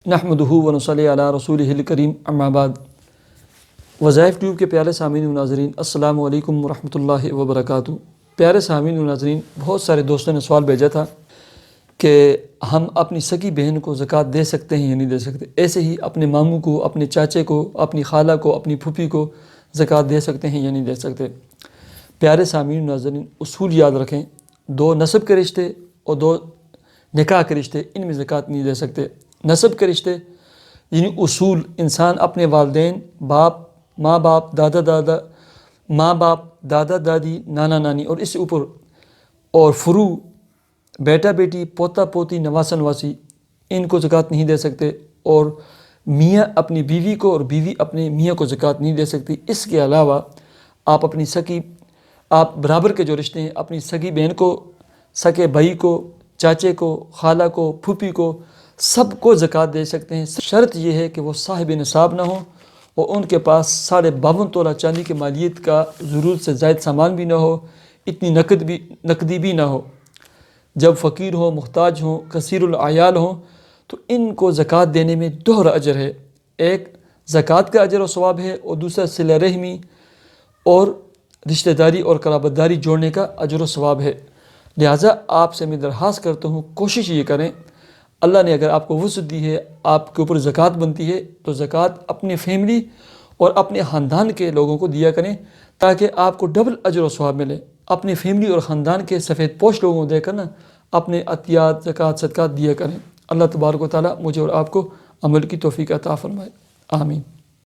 نحمدہ ونصلی علی رسولہ الکریم اما بعد۔ وظائف ٹیوب کے پیارے سامعین و ناظرین، السلام علیکم ورحمۃ اللہ وبرکاتہ۔ پیارے سامعین و ناظرین، بہت سارے دوستوں نے سوال بھیجا تھا کہ ہم اپنی سگی بہن کو زکوٰۃ دے سکتے ہیں یا نہیں دے سکتے، ایسے ہی اپنے ماموں کو، اپنے چاچے کو، اپنی خالہ کو، اپنی پھوپھی کو زکوٰۃ دے سکتے ہیں یا نہیں دے سکتے۔ پیارے سامعین و ناظرین، اصول یاد رکھیں، 2 نسب کے رشتے اور 2 نکاح کے رشتے، ان میں زکوٰۃ نہیں دے سکتے۔ نسب کے رشتے یعنی اصول، انسان اپنے والدین، ماں باپ، دادا دادی، نانا نانی اور اس سے اوپر، اور فروع، بیٹا بیٹی، پوتا پوتی، نواسہ نواسی، ان کو زکوٰۃ نہیں دے سکتے۔ اور میاں اپنی بیوی کو اور بیوی اپنے میاں کو زکوٰۃ نہیں دے سکتی۔ اس کے علاوہ آپ برابر کے جو رشتے ہیں، اپنی سگی بہن کو، سگے بھائی کو، چاچے کو، خالہ کو، پھوپھی کو، سب کو زکوٰۃ دے سکتے ہیں۔ شرط یہ ہے کہ وہ صاحب نصاب نہ ہو اور ان کے پاس 52.5 تولہ چاندی کے مالیت کا ضرورت سے زائد سامان بھی نہ ہو، اتنی نقدی بھی نہ ہو۔ جب فقیر ہوں، محتاج ہوں، کثیر العیال ہوں، تو ان کو زکوٰۃ دینے میں 2 اجر ہے۔ ایک زکوٰۃ کا اجر و ثواب ہے، اور دوسرا صلہ رحمی اور رشتہ داری اور قرابت داری جوڑنے کا اجر و ثواب ہے۔ لہٰذا آپ سے میں درخواست کرتا ہوں، کوشش یہ کریں، اللہ نے اگر آپ کو وسعت دی ہے، آپ کے اوپر زکوٰۃ بنتی ہے، تو زکوٰۃ اپنے فیملی اور اپنے خاندان کے لوگوں کو دیا کریں، تاکہ آپ کو ڈبل اجر و ثواب ملے۔ اپنے فیملی اور خاندان کے سفید پوش لوگوں کو دے کر اپنے عطیات، زکوٰۃ، صدقات دیا کریں۔ اللہ تبارک و تعالیٰ مجھے اور آپ کو عمل کی توفیق عطا فرمائے، آمین۔